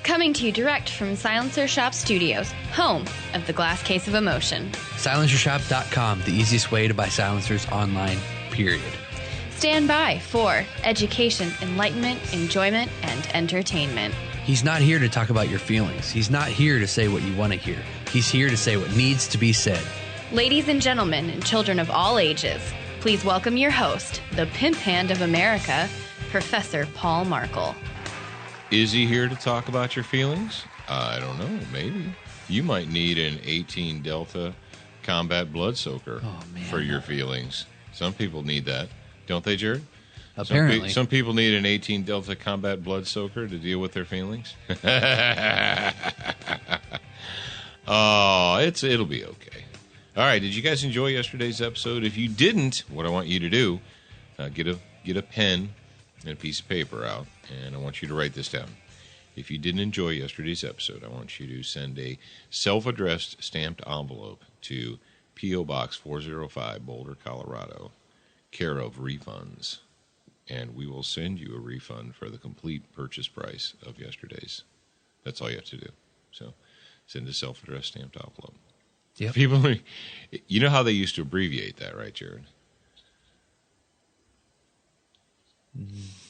Coming to you direct from Silencer Shop Studios, home of the Glass Case of Emotion. SilencerShop.com, the easiest way to buy silencers online, period. Stand by for education, enlightenment, enjoyment, and entertainment. He's not here to talk about your feelings. He's not here to say what you want to hear. He's here to say what needs to be said. Ladies and gentlemen, and children of all ages, please welcome your host, the pimp hand of America, Professor Paul Markle. Is he here to talk about your feelings? I don't know. Maybe. You might need an 18 Delta combat blood soaker for your feelings. Some people need that. Don't they, Jared? Apparently. Some people need an 18 Delta combat blood soaker to deal with their feelings. Oh, it'll be okay. All right, did you guys enjoy yesterday's episode? If you didn't, what I want you to do, get a pen and a piece of paper out, and I want you to write this down. If you didn't enjoy yesterday's episode, I want you to send a self-addressed stamped envelope to P.O. Box 405, Boulder, Colorado, care of Refunds, and we will send you a refund for the complete purchase price of yesterday's. That's all you have to do. So send a self-addressed stamped envelope. Yep. People, you know how they used to abbreviate that, right, Jared?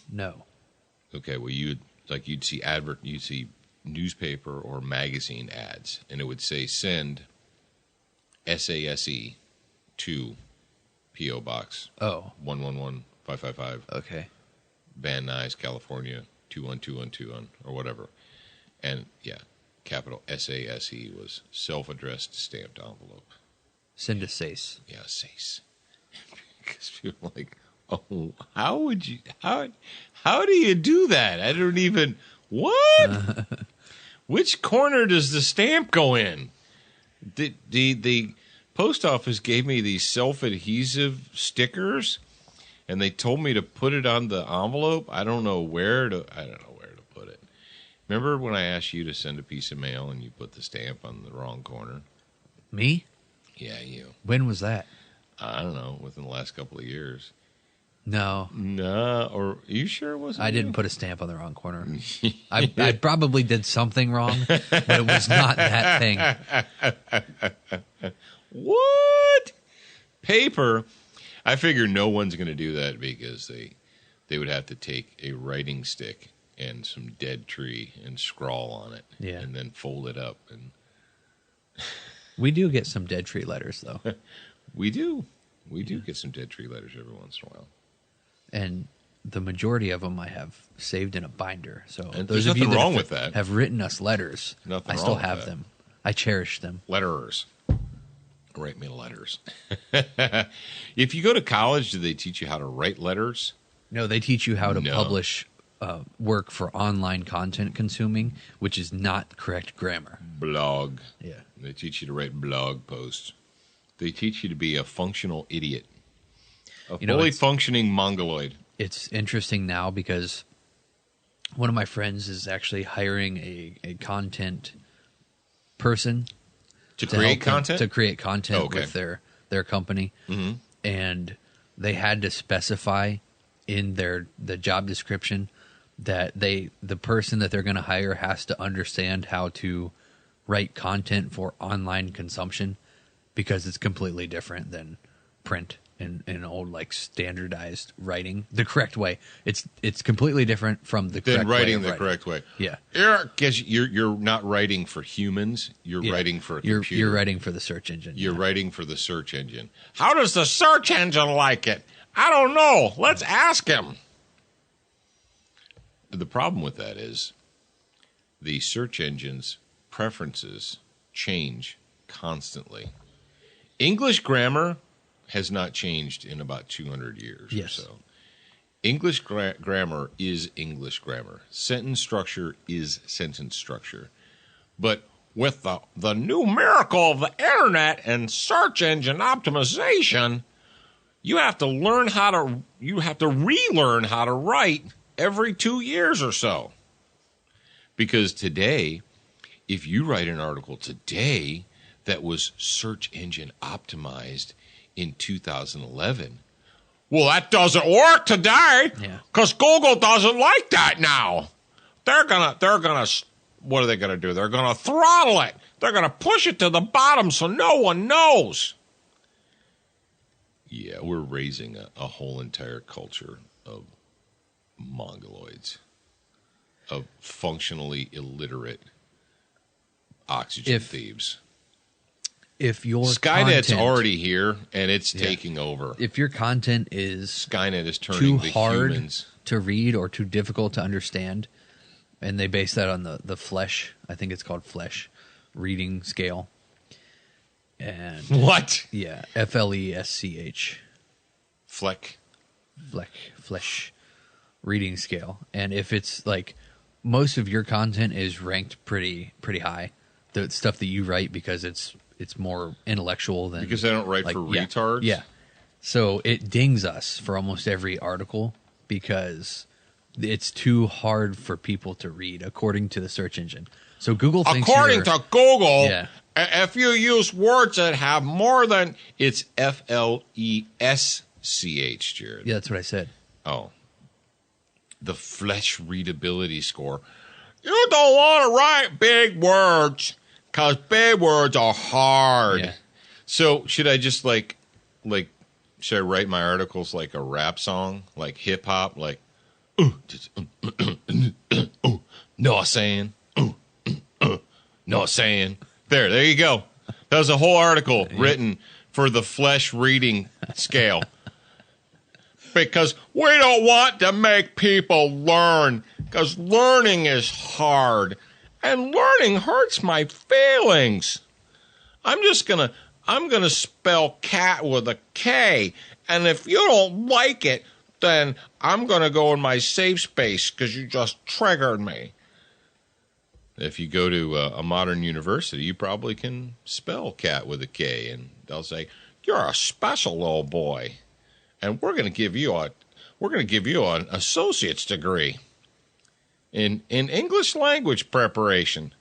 No. Okay, well, you'd see newspaper or magazine ads, and it would say send SASE to P.O. Box 111555. Okay. Van Nuys, California 21212 or whatever. And yeah, capital SASE was self-addressed stamped envelope. Send a SACE. Yeah, SACE. Because people are like, oh, how do you do that? I don't even, what? Which corner does the stamp go in? The post office gave me these self-adhesive stickers, and they told me to put it on the envelope. I don't know where to put it. Remember when I asked you to send a piece of mail and you put the stamp on the wrong corner? Me? Yeah, you. When was that? I don't know, within the last couple of years. No. No, or are you sure it wasn't? I didn't put a stamp on the wrong corner. I probably did something wrong, but it was not that thing. What? Paper? I figure no one's going to do that because they would have to take a writing stick and some dead tree and scrawl on it, and then fold it up. And we do get some dead tree letters, though. We do get some dead tree letters every once in a while. And the majority of them I have saved in a binder. So and those there's of you nothing that wrong with that. Have written us letters, I still have them. I cherish them. Letterers. Write me letters. If you go to college, do they teach you how to write letters? No, they teach you how to publish work for online content consuming, which is not correct grammar. Blog. Yeah. They teach you to write blog posts. They teach you to be a functional idiot. A fully functioning mongoloid. It's interesting now because one of my friends is actually hiring a content person to create content? To create content with their company. Mm-hmm. And they had to specify in the job description that the person that they're going to hire has to understand how to write content for online consumption, because it's completely different than print in old, like, standardized writing the correct way. It's completely different from the correct way. Writing the correct way. Yeah. Because you're not writing for humans. You're writing for a computer. You're writing for the search engine. You're writing for the search engine. How does the search engine like it? I don't know. Let's ask him. The problem with that is the search engine's preferences change constantly. English grammar has not changed in about 200 years or so. English grammar is English grammar. Sentence structure is sentence structure. But with the new miracle of the internet and search engine optimization, you have to relearn how to write every 2 years or so. Because today, if you write an article today that was search engine optimized in 2011, well, that doesn't work today because Google doesn't like that now. They're gonna what are they going to do? They're going to throttle it. They're going to push it to the bottom so no one knows. Yeah, we're raising a whole entire culture of mongoloids, of functionally illiterate oxygen thieves. If your Skynet's content, already here and it's taking over. If your content is Skynet is turning too the hard humans to read or too difficult to understand, and they base that on the Flesh, I think it's called Flesh reading scale. And what? Yeah, FLESCH. Flesh reading scale. And if it's like most of your content is ranked pretty high, the stuff that you write, because it's more intellectual than, because they don't write for retards. Yeah. So it dings us for almost every article because it's too hard for people to read, according to the search engine. So Google thinks according to Google, yeah. If you use words that have more than, it's FLESCH, Jared. Yeah, that's what I said. Oh. The Flesh readability score. You don't want to write big words because big words are hard. Yeah. So should I just like, should I write my articles like a rap song, like hip hop, like, no saying, no saying. There you go. That was a whole article written for the Flesh reading scale. Because we don't want to make people learn, because learning is hard, and learning hurts my feelings. I'm gonna spell cat with a K, and if you don't like it, then I'm gonna go in my safe space because you just triggered me. If you go to a modern university, you probably can spell cat with a K, and they'll say, "You're a special little boy, and we're going to give you an associate's degree in English language preparation."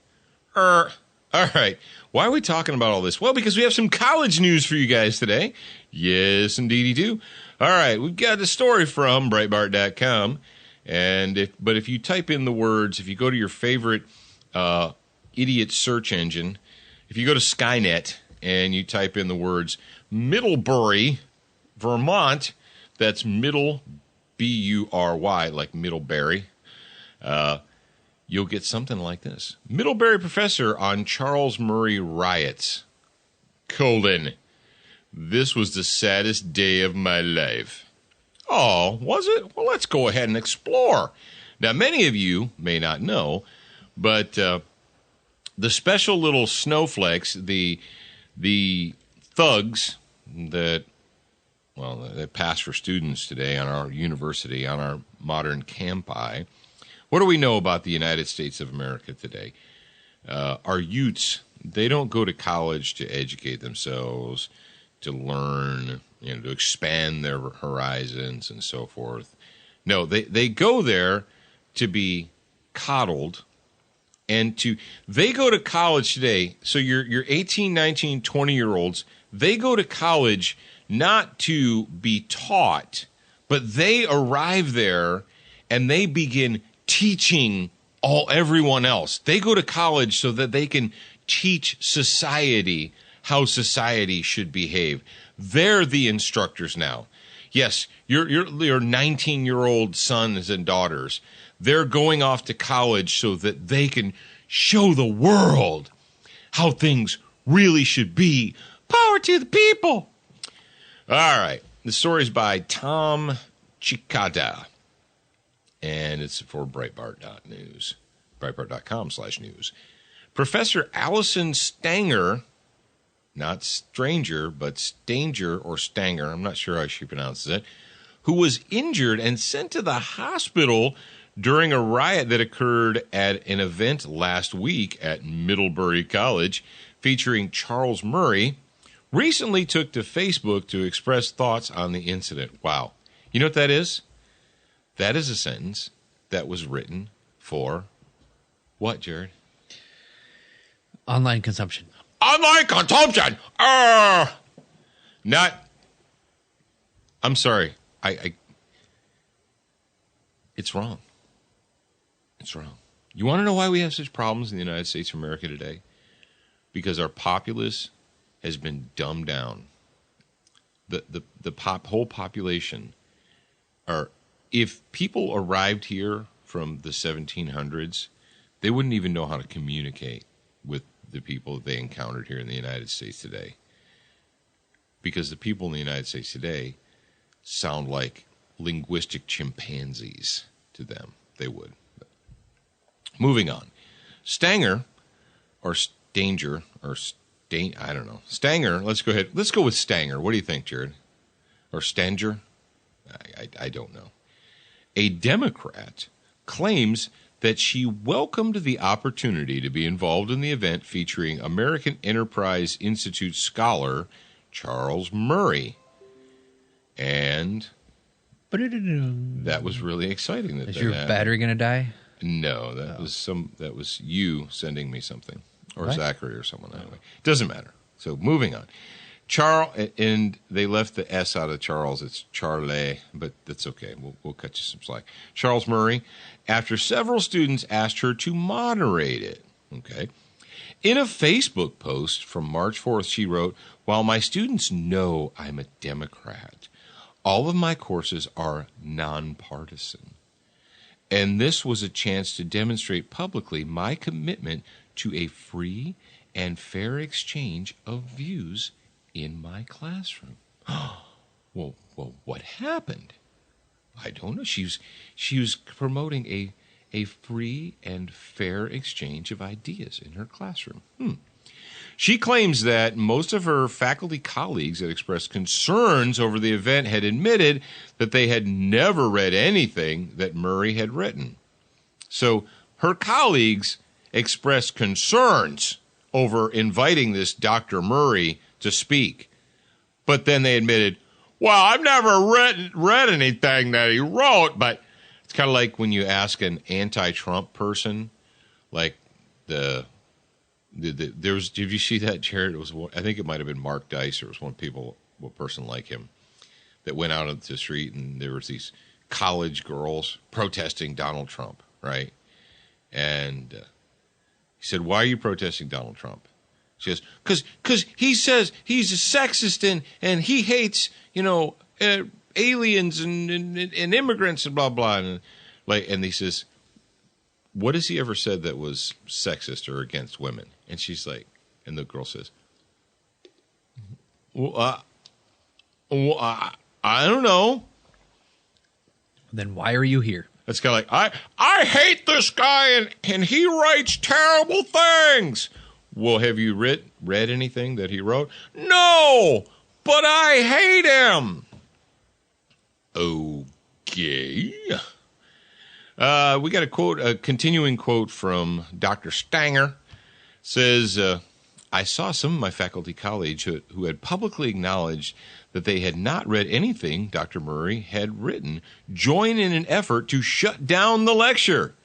All right. Why are we talking about all this? Well, because we have some college news for you guys today. Yes, indeed, you do. All right, we've got a story from Breitbart.com, but if you type in the words, if you go to your favorite idiot search engine, if you go to Skynet and you type in the words Middlebury, Vermont, that's Middle, Bury, like Middlebury, you'll get something like this. Middlebury professor on Charles Murray riots, : "This was the saddest day of my life." Oh, was it? Well, let's go ahead and explore. Now, many of you may not know, but the special little snowflakes, the thugs that pass for students today on our university, on our modern campi. What do we know about the United States of America today? Our youths, they don't go to college to educate themselves, to learn, to expand their horizons and so forth. No, they go there to be coddled. And they go to college today. So your 18, 19, 20-year-olds, they go to college not to be taught, but they arrive there and they begin teaching everyone else. They go to college so that they can teach society how society should behave. They're the instructors now. Yes, your 19-year-old sons and daughters, they're going off to college so that they can show the world how things really should be. Power to the people. All right. The story's by Tom Chikada, and it's for Breitbart.news, Breitbart.com/news. Professor Allison Stanger, not Stranger, but Stanger or Stanger, I'm not sure how she pronounces it, who was injured and sent to the hospital during a riot that occurred at an event last week at Middlebury College featuring Charles Murray, recently took to Facebook to express thoughts on the incident. Wow. You know what that is? That is a sentence that was written for what, Jared? Online consumption. Online consumption! I'm sorry. It's wrong. It's wrong. You want to know why we have such problems in the United States of America today? Because our populace has been dumbed down. The whole population if people arrived here from the 1700s, they wouldn't even know how to communicate with the people that they encountered here in the United States today. Because the people in the United States today sound like linguistic chimpanzees to them. They would. Moving on. Stanger, or Stanger, or I don't know. Stanger, let's go ahead. Let's go with Stanger. What do you think, Jared? Or Stanger? I don't know. A Democrat claims that she welcomed the opportunity to be involved in the event featuring American Enterprise Institute scholar Charles Murray. And that was really exciting. Is your battery going to die? No, that was you sending me something. Or what? Zachary or someone, anyway. Doesn't matter. So moving on. Charles, and they left the S out of Charles. It's Charlie, but that's okay. We'll cut you some slack. Charles Murray, after several students asked her to moderate it. Okay. In a Facebook post from March 4th, she wrote, "While my students know I'm a Democrat, all of my courses are nonpartisan. And this was a chance to demonstrate publicly my commitment to a free and fair exchange of views in my classroom." Well, what happened? I don't know. She was promoting a free and fair exchange of ideas in her classroom. She claims that most of her faculty colleagues that expressed concerns over the event had admitted that they had never read anything that Murray had written. So her colleagues expressed concerns over inviting this Dr. Murray to speak. But then they admitted, well, I've never read anything that he wrote. But it's kind of like when you ask an anti-Trump person, like there was, did you see that, Jared? It was, I think it might have been Mark Dice, or it was one person like him that went out into the street, and there was these college girls protesting Donald Trump, right? And he said, "Why are you protesting Donald Trump?" She goes, because he says he's a sexist and he hates, aliens and immigrants and blah, blah. And he says, "What has he ever said that was sexist or against women?" And she's like, and the girl says, I don't know. Then why are you here? It's kind of like, I hate this guy and he writes terrible things. Well, have you read anything that he wrote? No, but I hate him. Okay. We got a continuing quote from Dr. Stanger. It says, "I saw some of my faculty colleagues who had publicly acknowledged that they had not read anything Dr. Murray had written join in an effort to shut down the lecture.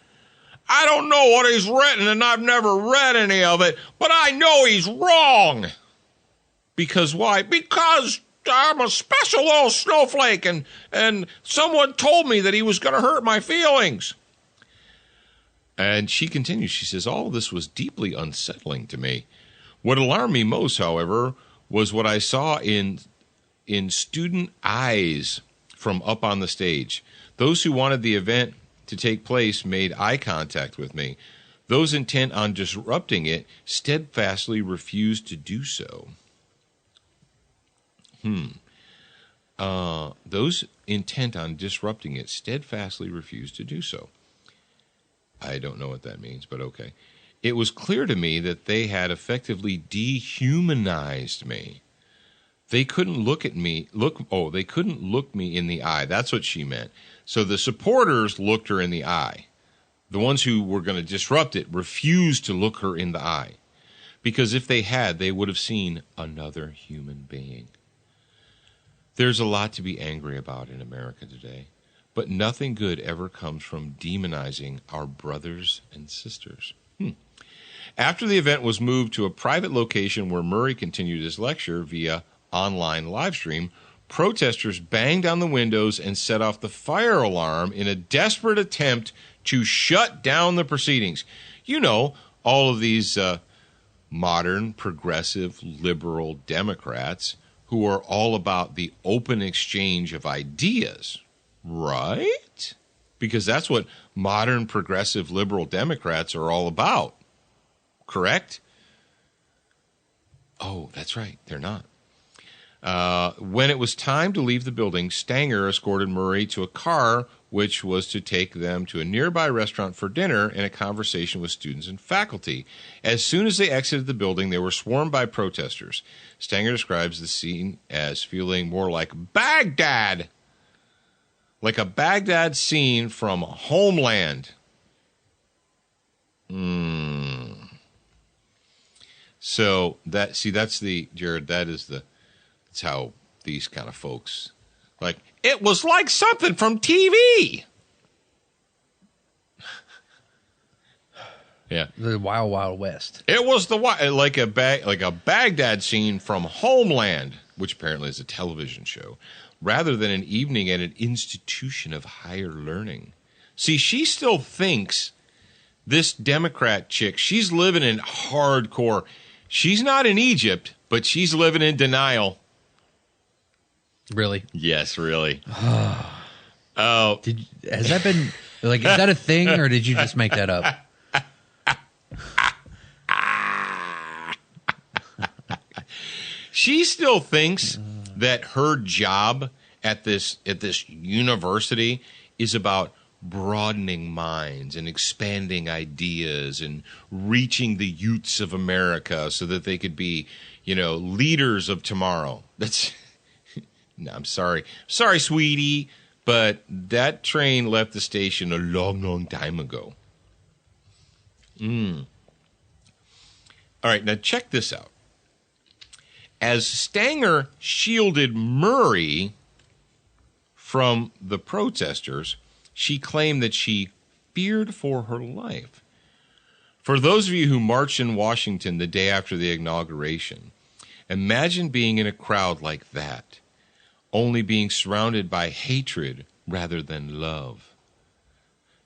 I don't know what he's written, and I've never read any of it, but I know he's wrong." Because why? Because I'm a special little snowflake, and someone told me that he was going to hurt my feelings. And she continues, she says, "All of this was deeply unsettling to me. What alarmed me most, however, was what I saw in student eyes from up on the stage. Those who wanted the event to take place made eye contact with me. Those intent on disrupting it steadfastly refused to do so." Those intent on disrupting it steadfastly refused to do so. I don't know what that means, but okay. "It was clear to me that they had effectively dehumanized me. They couldn't look me in the eye." That's what she meant. So the supporters looked her in the eye. The ones who were going to disrupt it refused to look her in the eye. Because if they had, they would have seen another human being. There's a lot to be angry about in America today, but nothing good ever comes from demonizing our brothers and sisters. After the event was moved to a private location where Murray continued his lecture via online live stream, protesters banged on the windows and set off the fire alarm in a desperate attempt to shut down the proceedings. You know, all of these modern, progressive, liberal Democrats who are all about the open exchange of ideas, right? Because that's what modern, progressive, liberal Democrats are all about, correct? Oh, that's right. They're not. When it was time to leave the building, Stanger escorted Murray to a car which was to take them to a nearby restaurant for dinner and a conversation with students and faculty. As soon as they exited the building, they were swarmed by protesters. Stanger describes the scene as feeling more like Baghdad, like a Baghdad scene from Homeland. So that's Jared, that's how these kind of folks, like, it was like something from TV. Yeah. The Wild Wild West. It was like a Baghdad scene from Homeland, which apparently is a television show, rather than an evening at an institution of higher learning. See, she still thinks, this Democrat chick, she's living in hardcore. She's not in Egypt, but she's living in denial. Really? Yes, really. Has that been, like, is that a thing, or did you just make that up? She still thinks that her job at this university is about broadening minds and expanding ideas and reaching the youths of America so that they could be, leaders of tomorrow. That's no, I'm sorry. Sorry, sweetie, but that train left the station a long, long time ago. All right, now check this out. As Stanger shielded Murray from the protesters, she claimed that she feared for her life. For those of you who marched in Washington the day after the inauguration, imagine being in a crowd like that, only being surrounded by hatred rather than love.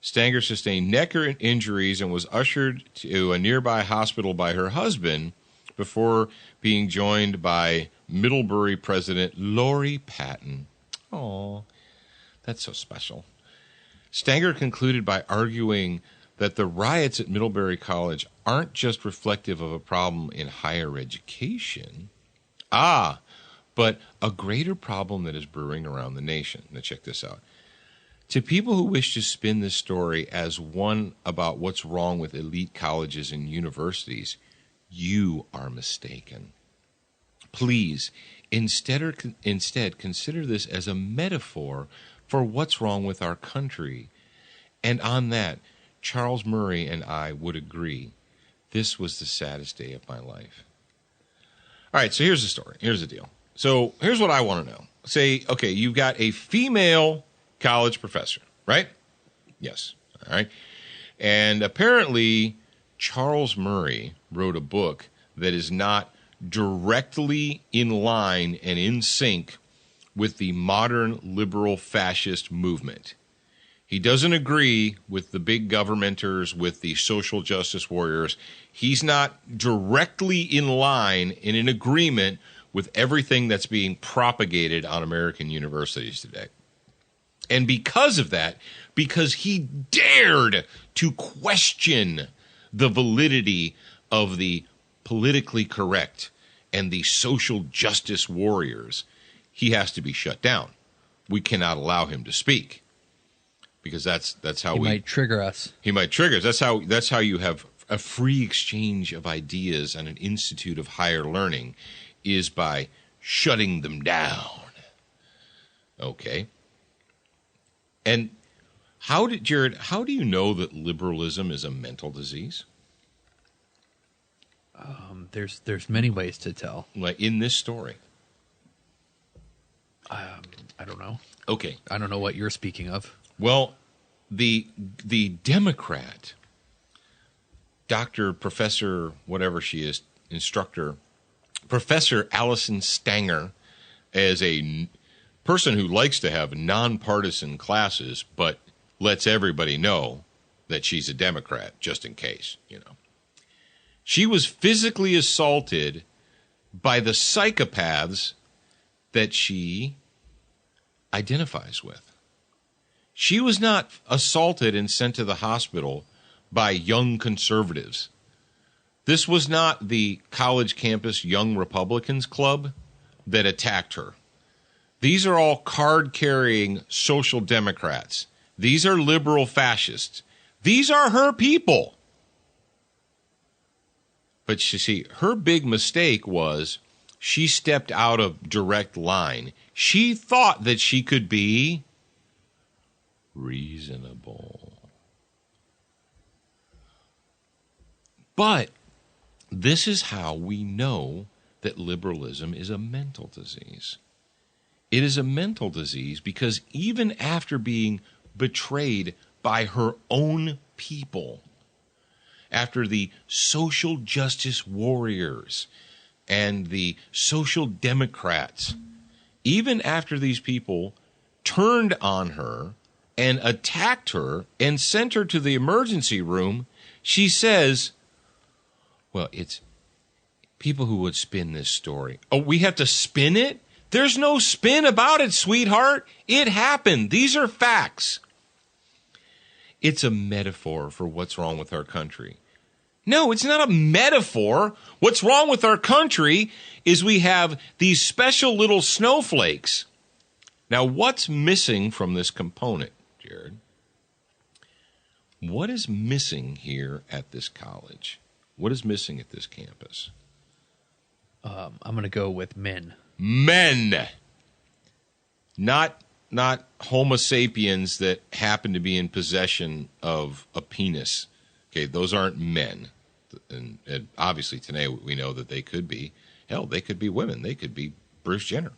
Stanger sustained neck injuries and was ushered to a nearby hospital by her husband before being joined by Middlebury President Lori Patton. Oh, that's so special. Stanger concluded by arguing that the riots at Middlebury College aren't just reflective of a problem in higher education, but a greater problem that is brewing around the nation. Now check this out. To people who wish to spin this story as one about what's wrong with elite colleges and universities, you are mistaken. Please, instead consider this as a metaphor for what's wrong with our country. And on that, Charles Murray and I would agree. This was the saddest day of my life. All right, so here's the story. Here's the deal. So here's what I want to know. Say, okay, you've got a female college professor, right? Yes. All right. And apparently Charles Murray wrote a book that is not directly in line and in sync with the modern liberal fascist movement. He doesn't agree with the big governmenters, with the social justice warriors. He's not directly in line and in agreement with everything that's being propagated on American universities today. And because of that, because he dared to question the validity of the politically correct and the social justice warriors, he has to be shut down. We cannot allow him to speak, because that's how he might trigger us. He might trigger us. That's how you have a free exchange of ideas on an institute of higher learning, is by shutting them down. Okay. And Jared, how do you know that liberalism is a mental disease? There's many ways to tell. Like in this story. I don't know. Okay. I don't know what you're speaking of. Well, the Democrat, Dr. Professor, whatever she is, instructor, Professor Allison Stanger, as a person who likes to have nonpartisan classes, but lets everybody know that she's a Democrat, just in case, She was physically assaulted by the psychopaths that she identifies with. She was not assaulted and sent to the hospital by young conservatives. This was not the college campus Young Republicans Club that attacked her. These are all card-carrying social democrats. These are liberal fascists. These are her people. But you see, her big mistake was she stepped out of direct line. She thought that she could be reasonable. But this is how we know that liberalism is a mental disease. It is a mental disease because even after being betrayed by her own people, after the social justice warriors and the social democrats, even after these people turned on her and attacked her and sent her to the emergency room, she says, well, it's people who would spin this story. Oh, we have to spin it? There's no spin about it, sweetheart. It happened. These are facts. It's a metaphor for what's wrong with our country. No, it's not a metaphor. What's wrong with our country is we have these special little snowflakes. Now, what's missing from this component, Jared? What is missing here at this college? What is missing at this campus? I'm going to go with men. Men. Not Homo sapiens that happen to be in possession of a penis. Okay, those aren't men. And obviously today we know that they could be. Hell, they could be women. They could be Bruce Jenner.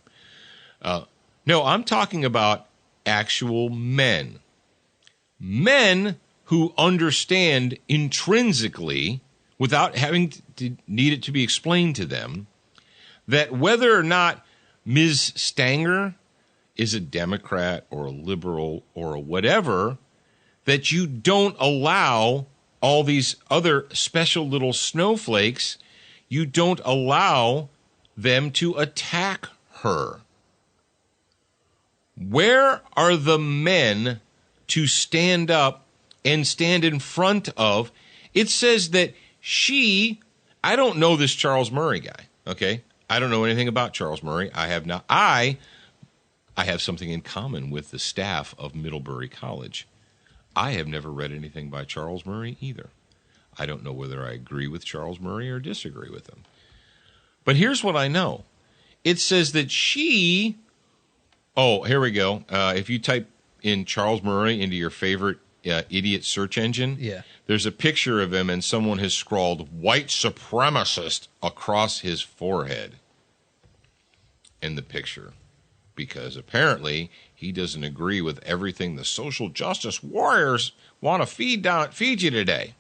No, I'm talking about actual men. Men who understand intrinsically, without having to need it to be explained to them, that whether or not Ms. Stanger is a Democrat or a liberal or a whatever, that you don't allow all these other special little snowflakes, you don't allow them to attack her. Where are the men to stand up and stand in front of? It says that I don't know this Charles Murray guy, okay? I don't know anything about Charles Murray. I have not. I have something in common with the staff of Middlebury College. I have never read anything by Charles Murray either. I don't know whether I agree with Charles Murray or disagree with him. But here's what I know. It says that here we go. If you type in Charles Murray into your favorite idiot search engine, there's a picture of him and someone has scrawled white supremacist across his forehead in the picture. Because apparently he doesn't agree with everything the social justice warriors want to feed you today.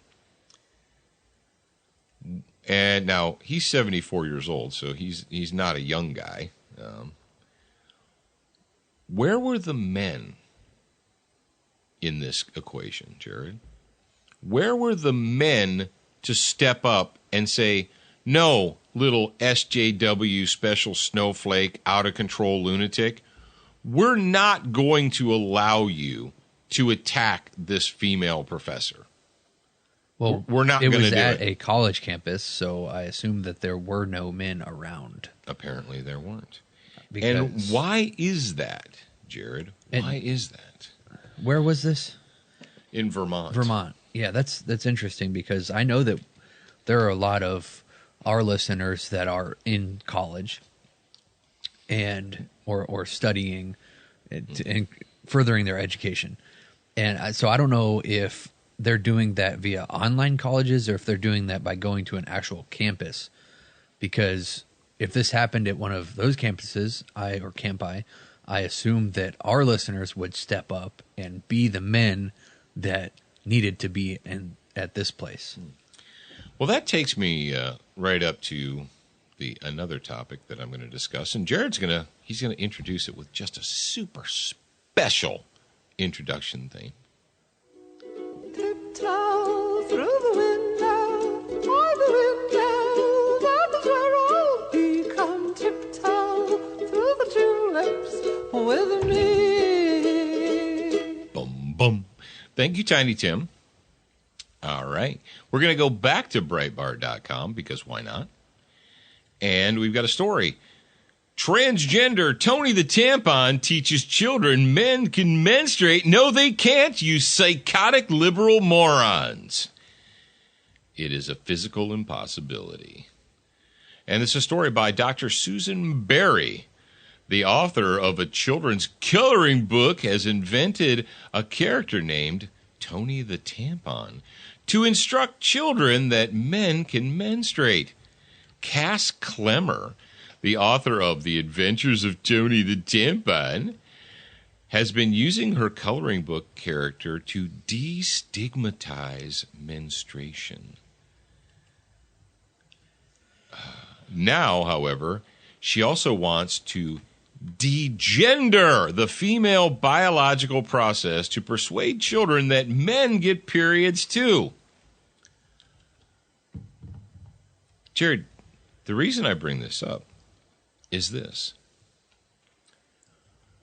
And now he's 74 years old, so he's not a young guy. Where were the men in this equation, Jared? Where were the men to step up and say, no, little SJW special snowflake, out of control lunatic, we're not going to allow you to attack this female professor. Well, we're not going to do it. It was at a college campus, so I assume that there were no men around. Apparently there weren't. And why is that, Jared? Why is that? Where was this? In Vermont. Vermont. Yeah, that's interesting because I know that there are a lot of our listeners that are in college and or studying and furthering their education. And so I don't know if they're doing that via online colleges or if they're doing that by going to an actual campus. Because if this happened at one of those campuses, I assume that our listeners would step up and be the men that needed to be at this place. Well, that takes me right up to another topic that I'm going to discuss, and Jared's going to introduce it with just a super special introduction thing. Tip-top Thank you, Tiny Tim. All right. We're going to go back to Breitbart.com because why not? And we've got a story. Transgender Tony the Tampon teaches children men can menstruate. No, they can't, you psychotic liberal morons. It is a physical impossibility. And it's a story by Dr. Susan Berry. The author of a children's coloring book has invented a character named Tony the Tampon to instruct children that men can menstruate. Cass Clemmer, the author of The Adventures of Tony the Tampon, has been using her coloring book character to destigmatize menstruation. Now, however, she also wants to degender the female biological process to persuade children that men get periods too. Jared, the reason I bring this up is this.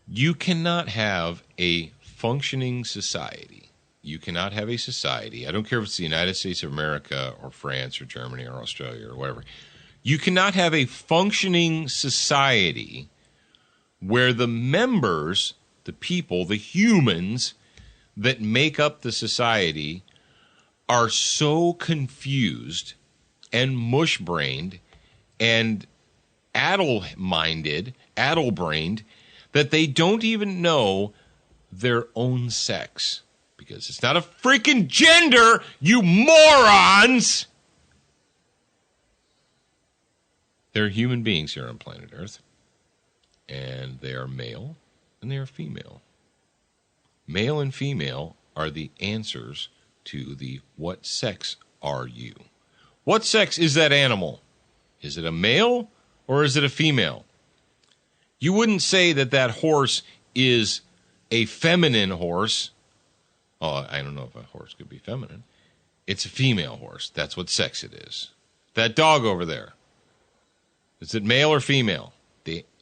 You cannot have a functioning society. You cannot have a society, I don't care if it's the United States of America or France or Germany or Australia or whatever. You cannot have a functioning society where the members, the people, the humans that make up the society are so confused and mush-brained and addle-brained that they don't even know their own sex. Because it's not a freaking gender, you morons! There are human beings here on planet Earth. And they are male and they are female. Male and female are the answers to the what sex are you? What sex is that animal? Is it a male or is it a female? You wouldn't say that that horse is a feminine horse. Oh, I don't know if a horse could be feminine. It's a female horse. That's what sex it is. That dog over there. Is it male or female?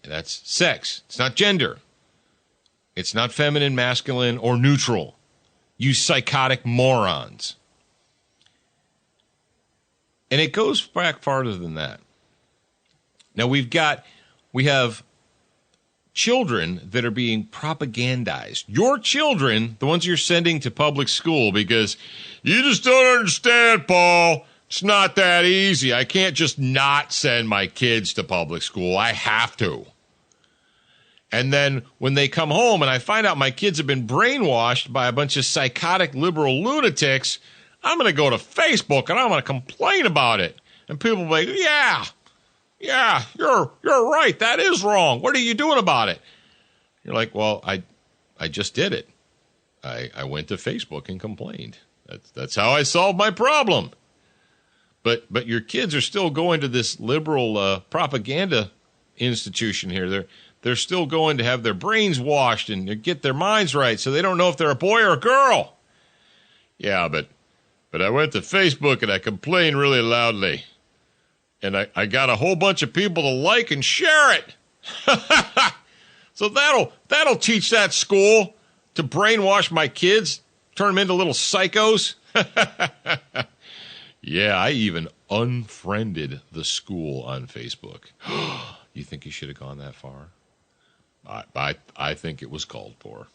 That's sex. It's not gender. It's not feminine, masculine, or neutral. You psychotic morons. And it goes back farther than that. Now we have children that are being propagandized. Your children, the ones you're sending to public school, because you just don't understand, Paul. It's not that easy. I can't just not send my kids to public school. I have to. And then when they come home and I find out my kids have been brainwashed by a bunch of psychotic liberal lunatics, I'm going to go to Facebook and I'm going to complain about it. And people will be like, yeah, you're right. That is wrong. What are you doing about it? You're like, well, I just did it. I went to Facebook and complained. That's how I solved my problem. But your kids are still going to this liberal propaganda institution here. They're still going to have their brains washed and get their minds right, so they don't know if they're a boy or a girl. Yeah, but I went to Facebook and I complained really loudly, and I got a whole bunch of people to like and share it. So that'll teach that school to brainwash my kids, turn them into little psychos. Yeah, I even unfriended the school on Facebook. You think you should have gone that far? I think it was called for.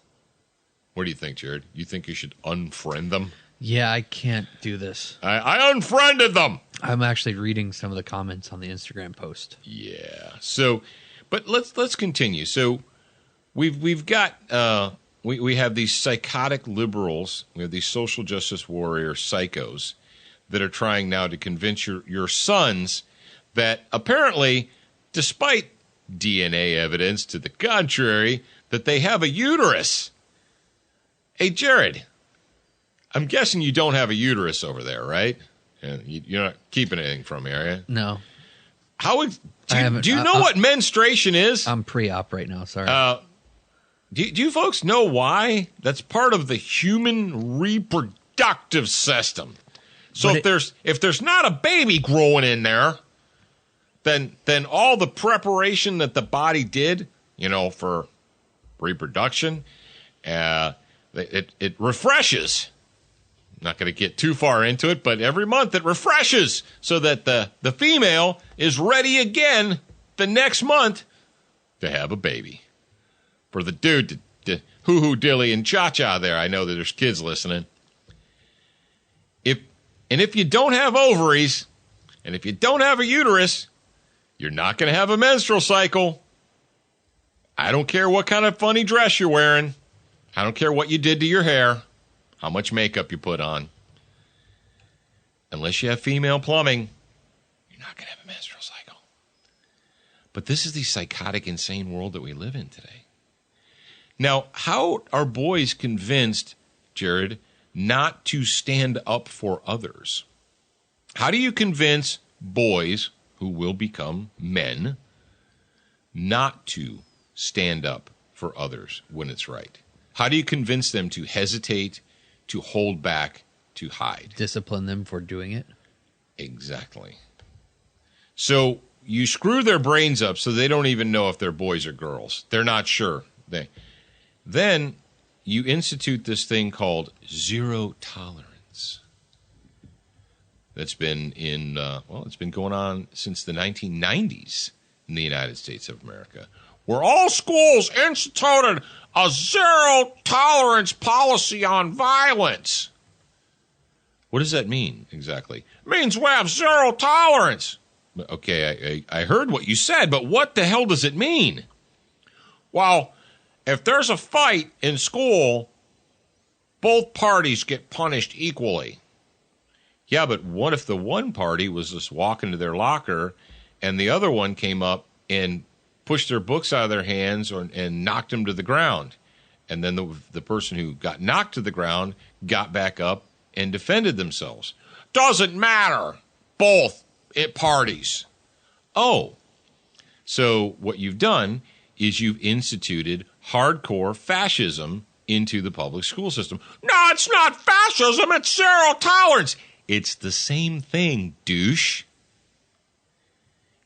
What do you think, Jared? You think you should unfriend them? Yeah, I can't do this. I unfriended them. I'm actually reading some of the comments on the Instagram post. Yeah. So, but let's continue. So, we've got we have these psychotic liberals. We have these social justice warrior psychos that are trying now to convince your sons that apparently, despite DNA evidence to the contrary, that they have a uterus. Hey, Jared, I'm guessing you don't have a uterus over there, right? You're not keeping anything from me, are you? No. Do you know what menstruation is? I'm pre-op right now, sorry. Do you folks know why? That's part of the human reproductive system. So if there's not a baby growing in there, then all the preparation that the body did, for reproduction, it refreshes. Not going to get too far into it, but every month it refreshes so that the female is ready again the next month to have a baby. For the dude to hoo-hoo dilly and cha-cha there. I know that there's kids listening. If you don't have ovaries, and if you don't have a uterus, you're not going to have a menstrual cycle. I don't care what kind of funny dress you're wearing. I don't care what you did to your hair, how much makeup you put on. Unless you have female plumbing, you're not going to have a menstrual cycle. But this is the psychotic, insane world that we live in today. Now, how are boys convinced, Jared, not to stand up for others? How do you convince boys who will become men not to stand up for others when it's right? How do you convince them to hesitate, to hold back, to hide? Discipline them for doing it? Exactly. So you screw their brains up so they don't even know if they're boys or girls. They're not sure. Then you institute this thing called zero tolerance. That's been it's been going on since the 1990s in the United States of America, where all schools instituted a zero tolerance policy on violence. What does that mean exactly? It means we have zero tolerance. Okay, I heard what you said, but what the hell does it mean? Well, if there's a fight in school, both parties get punished equally. Yeah, but what if the one party was just walking to their locker and the other one came up and pushed their books out of their hands and knocked them to the ground? And then the person who got knocked to the ground got back up and defended themselves. Doesn't matter. Both parties. Oh, so what you've done is you've instituted hardcore fascism into the public school system. No, it's not fascism. It's zero tolerance. It's the same thing, douche.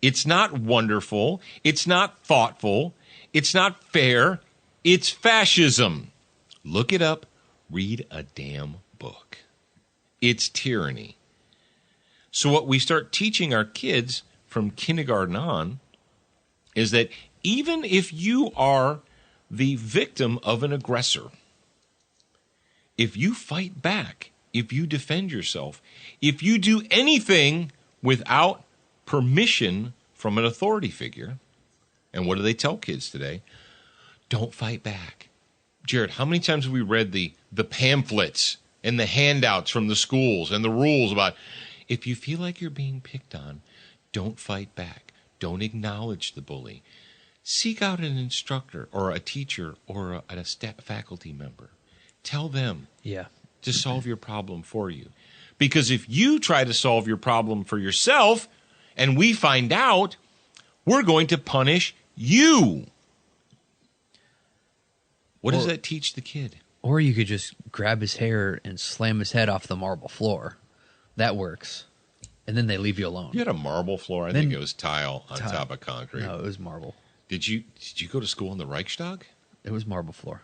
It's not wonderful. It's not thoughtful. It's not fair. It's fascism. Look it up. Read a damn book. It's tyranny. So what we start teaching our kids from kindergarten on is that even if you are the victim of an aggressor, if you fight back, if you defend yourself, if you do anything without permission from an authority figure, and what do they tell kids today? Don't fight back. Jared, how many times have we read the pamphlets and the handouts from the schools and the rules about if you feel like you're being picked on, don't fight back. Don't acknowledge the bully. Seek out an instructor or a teacher or a faculty member. Tell them to solve your problem for you. Because if you try to solve your problem for yourself and we find out, we're going to punish you. What does that teach the kid? Or you could just grab his hair and slam his head off the marble floor. That works. And then they leave you alone. You had a marble floor? I think it was tile on top of concrete. No, it was marble. Did you go to school in the Reichstag? It was marble floor.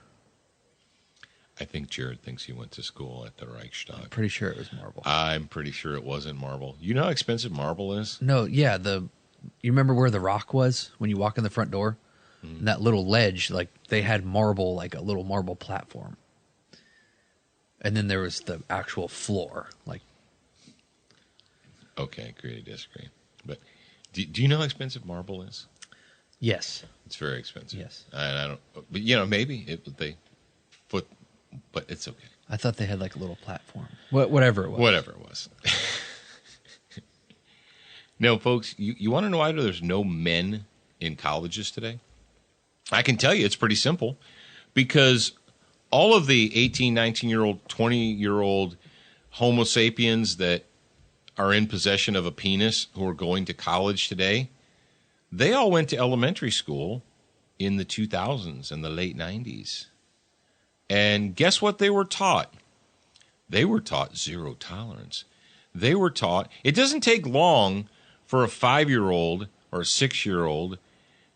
I think Jared thinks he went to school at the Reichstag. I'm pretty sure it was marble. I'm pretty sure it wasn't marble. You know how expensive marble is? No, yeah. You remember where the rock was when you walk in the front door? Mm-hmm. And that little ledge, like they had marble, like a little marble platform. And then there was the actual floor. Okay, agree to disagree. But do you know how expensive marble is? Yes. It's very expensive. Yes. I don't, but maybe but it's okay. I thought they had like a little platform. Whatever it was. Whatever it was. No, folks, you want to know why there's no men in colleges today? I can tell you it's pretty simple. Because all of the 18, 19-year-old, 20-year-old Homo sapiens that are in possession of a penis who are going to college today, they all went to elementary school in the 2000s and the late 90s. And guess what they were taught? They were taught zero tolerance. They were taught it doesn't take long for a 5-year-old or a 6-year-old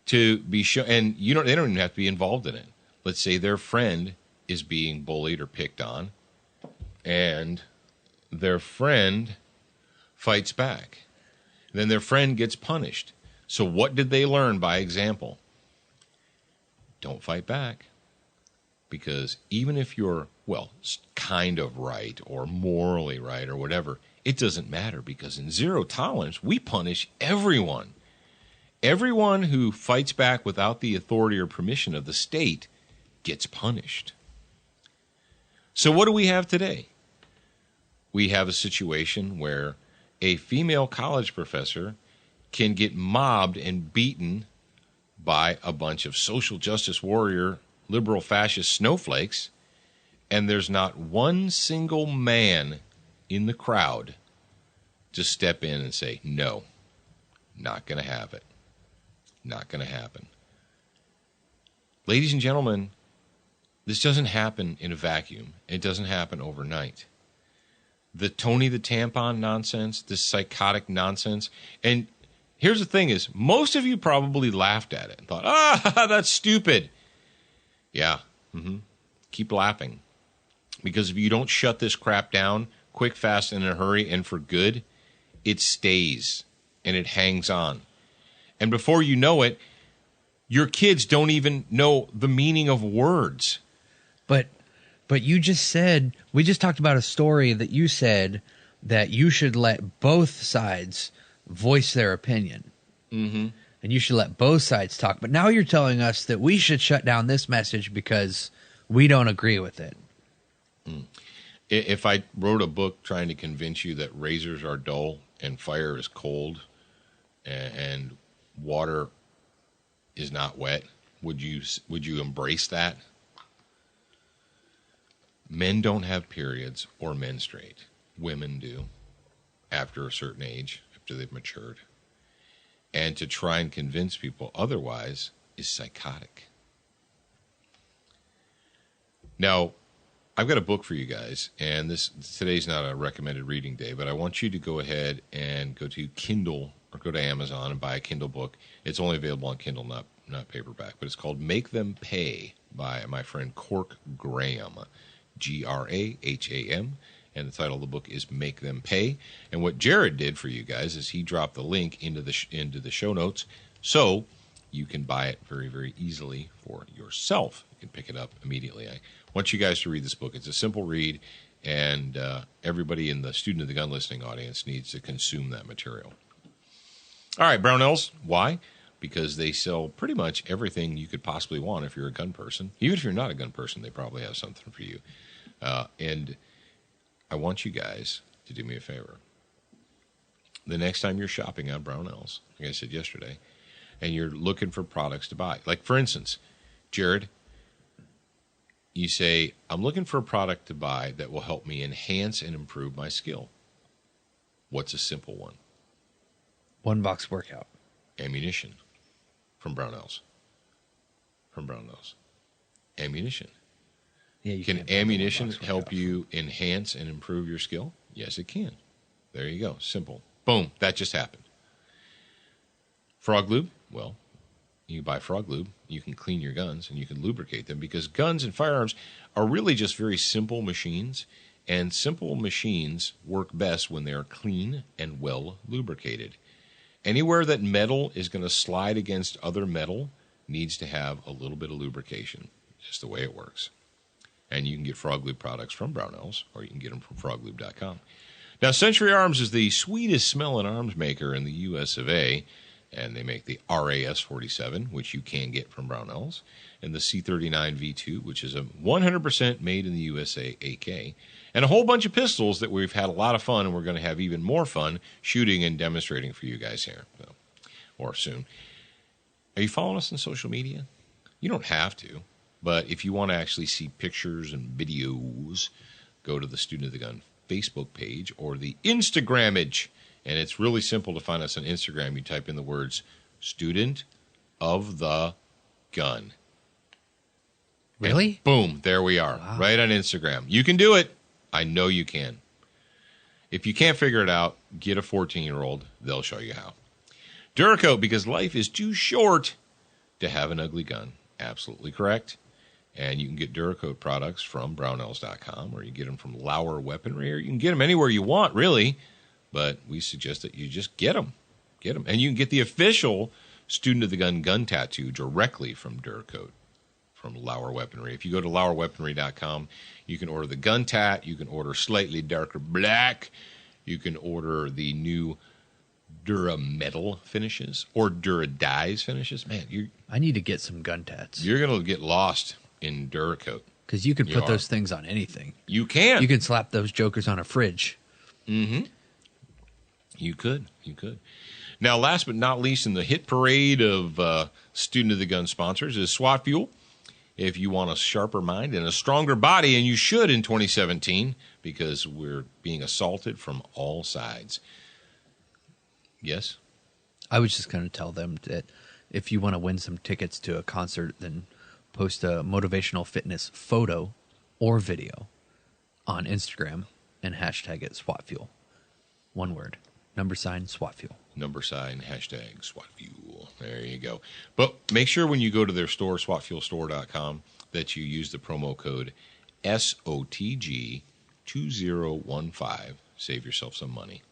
to be shown, and they don't even have to be involved in it. Let's say their friend is being bullied or picked on, and their friend fights back. Then their friend gets punished. So what did they learn by example? Don't fight back. Because even if you're, well, kind of right or morally right or whatever, it doesn't matter, because in zero tolerance, we punish everyone. Everyone who fights back without the authority or permission of the state gets punished. So what do we have today? We have a situation where a female college professor can get mobbed and beaten by a bunch of social justice warrior liberal fascist snowflakes, and there's not one single man in the crowd to step in and say, no, not going to have it. Not going to happen. Ladies and gentlemen, this doesn't happen in a vacuum. It doesn't happen overnight. The Tony the Tampon nonsense, this psychotic nonsense, and here's the thing is, most of you probably laughed at it and thought, that's stupid. Yeah. Keep laughing. Because if you don't shut this crap down quick, fast, and in a hurry, and for good, it stays and it hangs on. And before you know it, your kids don't even know the meaning of words. But you just said, we just talked about a story that you said that you should let both sides voice their opinion. Mm-hmm. And you should let both sides talk. But now you're telling us that we should shut down this message because we don't agree with it. If I wrote a book trying to convince you that razors are dull and fire is cold and water is not wet, would you embrace that? Men don't have periods or menstruate. Women do after a certain age, after they've matured. And to try and convince people otherwise is psychotic. Now, I've got a book for you guys, and today's not a recommended reading day, but I want you to go ahead and go to Kindle or go to Amazon and buy a Kindle book. It's only available on Kindle, not paperback, but it's called Make Them Pay by my friend Cork Graham, Graham. And the title of the book is Make Them Pay. And what Jared did for you guys is he dropped the link into the show notes so you can buy it very, very easily for yourself. You can pick it up immediately. I want you guys to read this book. It's a simple read, and everybody in the Student of the Gun listening audience needs to consume that material. All right, Brownells. Why? Because they sell pretty much everything you could possibly want if you're a gun person. Even if you're not a gun person, they probably have something for you. And I want you guys to do me a favor. The next time you're shopping at Brownells, like I said yesterday, and you're looking for products to buy. Like, for instance, Jared, you say, I'm looking for a product to buy that will help me enhance and improve my skill. What's a simple one? One box workout. Ammunition from Brownells. Ammunition. Yeah, can ammunition help you enhance and improve your skill? Yes, it can. There you go. Simple. Boom. That just happened. Frog lube? Well, you buy frog lube. You can clean your guns and you can lubricate them, because guns and firearms are really just very simple machines, and simple machines work best when they are clean and well lubricated. Anywhere that metal is going to slide against other metal needs to have a little bit of lubrication. Just the way it works. And you can get Frog Lube products from Brownells, or you can get them from froglube.com. Now, Century Arms is the sweetest smelling arms maker in the U.S. of A., and they make the RAS-47, which you can get from Brownells, and the C-39 V2, which is a 100% made in the USA AK, and a whole bunch of pistols that we've had a lot of fun, and we're going to have even more fun shooting and demonstrating for you guys here, or soon. Are you following us on social media? You don't have to. But if you want to actually see pictures and videos, go to the Student of the Gun Facebook page or the Instagrammage. And it's really simple to find us on Instagram. You type in the words Student of the Gun. Really? And boom, there we are. Wow. Right on Instagram. You can do it. I know you can. If you can't figure it out, get a 14-year-old. They'll show you how. Duracoat, because life is too short to have an ugly gun. Absolutely correct. And you can get Duracoat products from brownells.com, or you get them from Lauer Weaponry, or you can get them anywhere you want, really. But we suggest that you just get them. Get them. And you can get the official Student of the gun tattoo directly from Duracoat, from Lauer Weaponry. If you go to lauerweaponry.com, you can order the gun tat. You can order slightly darker black. You can order the new Dura Metal finishes or Dura Dyes finishes. Man, I need to get some gun tats. You're going to get lost in Duracoat. Because you can put those things on anything. You can. You can slap those jokers on a fridge. Mm-hmm. You could. Now, last but not least, in the hit parade of Student of the Gun sponsors is SWAT Fuel. If you want a sharper mind and a stronger body, and you should in 2017, because we're being assaulted from all sides. Yes? I was just going to tell them that if you want to win some tickets to a concert, then post a motivational fitness photo or video on Instagram and hashtag it SWAT Fuel. One word. # SWAT Fuel. # #SWAT Fuel. There you go. But make sure when you go to their store, swatfuelstore.com, that you use the promo code SOTG2015. Save yourself some money.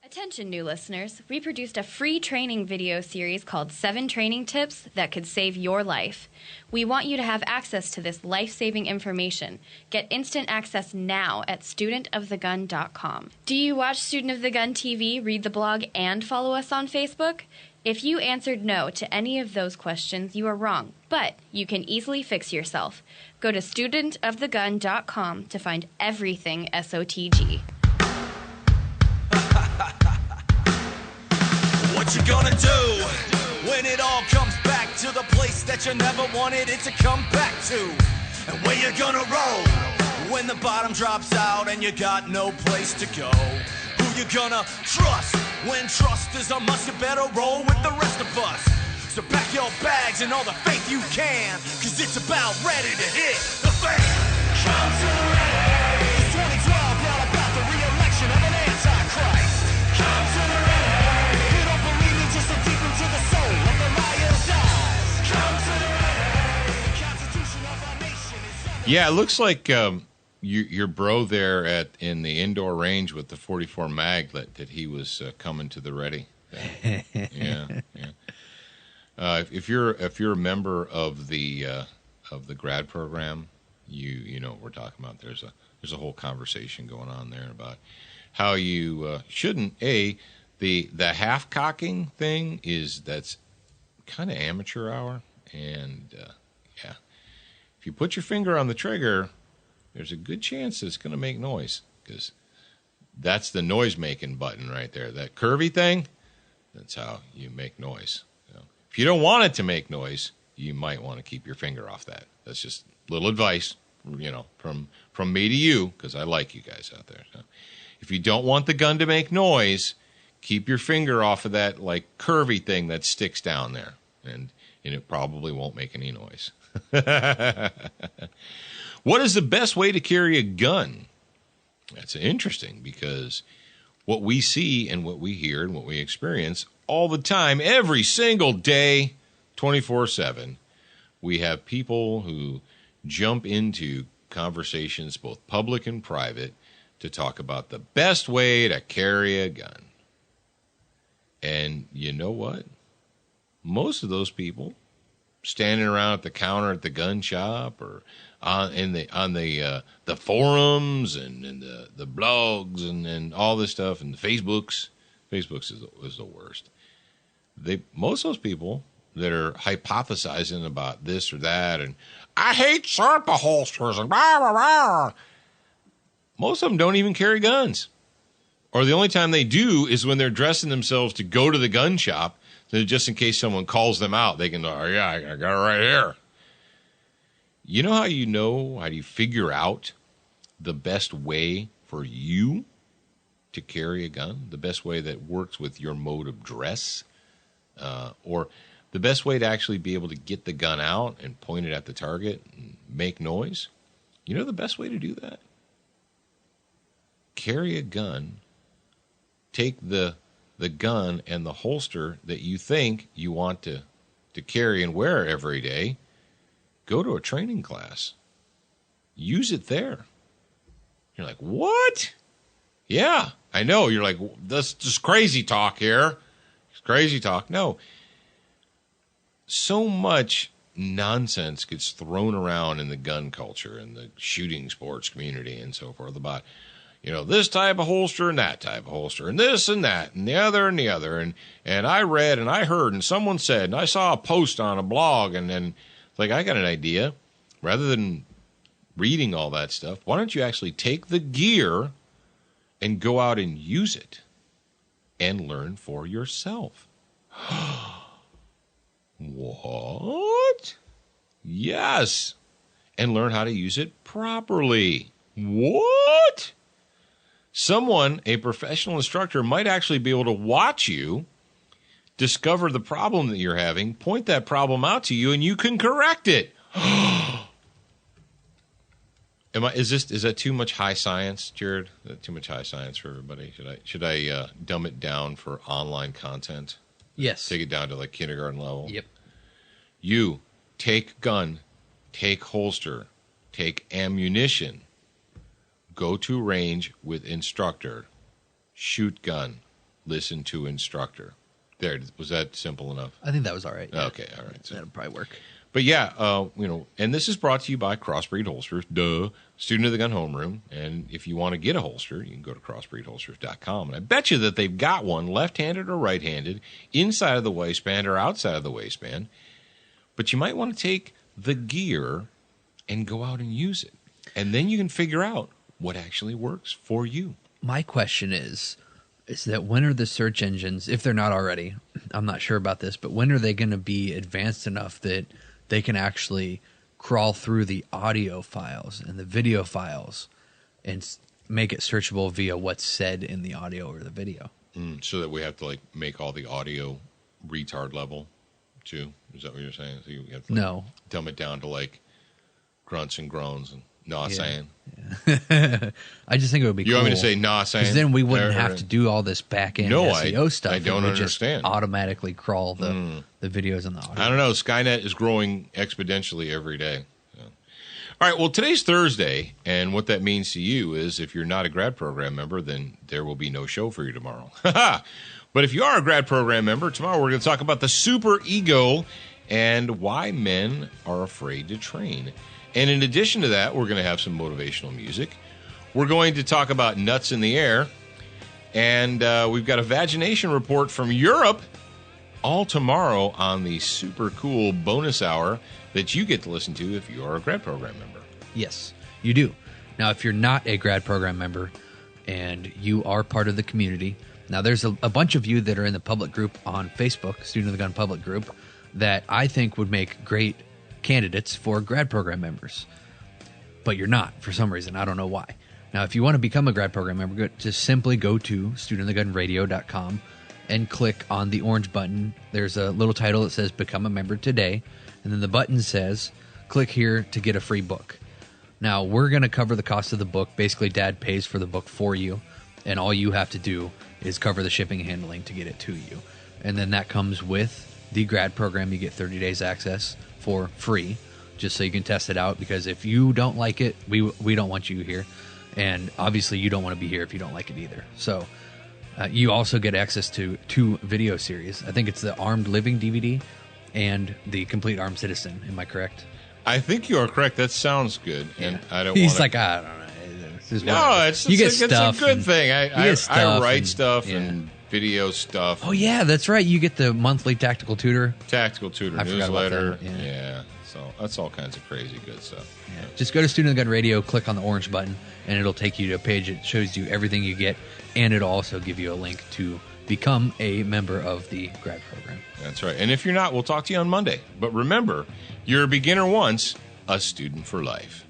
Attention, new listeners. We produced a free training video series called 7 Training Tips That Could Save Your Life. We want you to have access to this life-saving information. Get instant access now at studentofthegun.com. Do you watch Student of the Gun TV, read the blog, and follow us on Facebook? If you answered no to any of those questions, you are wrong, but you can easily fix yourself. Go to studentofthegun.com to find everything SOTG. What you gonna do when it all comes back to the place that you never wanted it to come back to? And where you gonna roll when the bottom drops out and you got no place to go? Who you gonna trust when trust is a must? You better roll with the rest of us. So pack your bags and all the faith you can, cause it's about ready to hit the fan. Come to the ready. It's 2012, not about the re-election of an antichrist. Come to the ready. So deep into the soul of the liar's eyes. Come to the ready. The Constitution of our nation is. Yeah, it looks like your bro there in the indoor range with the 44 mag that he was coming to the ready. Yeah. If you're a member of the grad program, you know what we're talking about. There's a whole conversation going on there about how you shouldn't the half cocking thing that's kind of amateur hour, and if you put your finger on the trigger, there's a good chance it's going to make noise, because that's the noise making button right there. That curvy thing, that's how you make noise. So if you don't want it to make noise, you might want to keep your finger off that. That's just little advice, from me to you, because I like you guys out there. So if you don't want the gun to make noise, keep your finger off of that curvy thing that sticks down there, and it probably won't make any noise. What is the best way to carry a gun? That's interesting, because what we see and what we hear and what we experience all the time, every single day, 24/7, we have people who jump into conversations, both public and private, to talk about the best way to carry a gun. And you know what? Most of those people standing around at the counter at the gun shop, or on the forums and the blogs and all this stuff, and the Facebooks is the worst. Most of those people that are hypothesizing about this or that, and I hate Serpa holsters and blah, blah, blah. Most of them don't even carry guns. Or the only time they do is when they're dressing themselves to go to the gun shop, so just in case someone calls them out, they can go, oh, yeah, I got it right here. You know how do you figure out the best way for you to carry a gun? The best way that works with your mode of dress? Or the best way to actually be able to get the gun out and point it at the target and make noise? You know the best way to do that? Carry a gun. Take the gun and the holster that you think you want to carry and wear every day. go to a training class. Use it there. You're like, what? Yeah, I know. You're like, that's just crazy talk here. It's crazy talk. No. So much nonsense gets thrown around in the gun culture and the shooting sports community and so forth about, this type of holster and that type of holster and this and that and the other and the other. And I read and I heard and someone said and I saw a post on a blog and then like I got an idea. Rather than reading all that stuff, why don't you actually take the gear and go out and use it and learn for yourself? What? Yes. And learn how to use it properly. What? Someone, a professional instructor, might actually be able to watch you, discover the problem that you're having, point that problem out to you, and you can correct it. Is that too much high science, Jared? Is that too much high science for everybody? Should I dumb it down for online content? Yes. Take it down to like kindergarten level? Yep. You take gun, take holster, take ammunition, go to range with instructor, shoot gun, listen to instructor. There, was that simple enough? I think that was all right. Yeah. Okay, all right. So, that'll probably work. but yeah, and this is brought to you by Crossbreed Holsters, student of the gun homeroom. And if you want to get a holster, you can go to crossbreedholsters.com. And I bet you that they've got one left-handed or right-handed, inside of the waistband or outside of the waistband. But you might want to take the gear and go out and use it. And then you can figure out what actually works for you. My question is that when are the search engines, if they're not already, I'm not sure about this, but when are they going to be advanced enough that they can actually crawl through the audio files and the video files and make it searchable via what's said in the audio or the video? So that we have to make all the audio retard level too? Is that what you're saying? So you have to dumb it down to grunts and groans and saying. Yeah. I just think it would be cool. You want me to say saying? Because then we wouldn't have to do all this back-end SEO stuff. I don't Just understand. automatically crawl the videos and the audio. I don't know. Skynet is growing exponentially every day. So. All right. Well, today's Thursday, and what that means to you is if you're not a grad program member, then there will be no show for you tomorrow. But if you are a grad program member, tomorrow we're going to talk about the super ego and why men are afraid to train. And in addition to that, we're going to have some motivational music. We're going to talk about nuts in the air. And we've got a vagination report from Europe all tomorrow on the super cool bonus hour that you get to listen to if you are a grad program member. Yes, you do. Now, if you're not a grad program member and you are part of the community, now there's a bunch of you that are in the public group on Facebook, Student of the Gun public group, that I think would make great candidates for grad program members. But you're not, for some reason. I don't know why. Now, if you want to become a grad program member, just simply go to studentofthegunradio.com and click on the orange button. There's a little title that says Become a Member Today, and then the button says click here to get a free book. Now, we're going to cover the cost of the book. Basically, Dad pays for the book for you, and all you have to do is cover the shipping and handling to get it to you. And then that comes with the grad program. You get 30 days access for free, just so you can test it out, because if you don't like it, we don't want you here, and obviously you don't want to be here if you don't like it either. So you also get access to 2 video series. I think it's the Armed Living DVD and the Complete Armed Citizen. Am I correct? I think you are correct. That sounds good. And I don't He's wanna... like, I don't know. It's a good thing. I write stuff and video stuff. Oh, yeah, that's right. You get the monthly Tactical Tutor newsletter. Yeah. So that's all kinds of crazy good stuff. Yeah. Just go to Student of the Gun Radio, click on the orange button, and it'll take you to a page that shows you everything you get, and it'll also give you a link to become a member of the grad program. That's right. And if you're not, we'll talk to you on Monday. But remember, you're a beginner once, a student for life.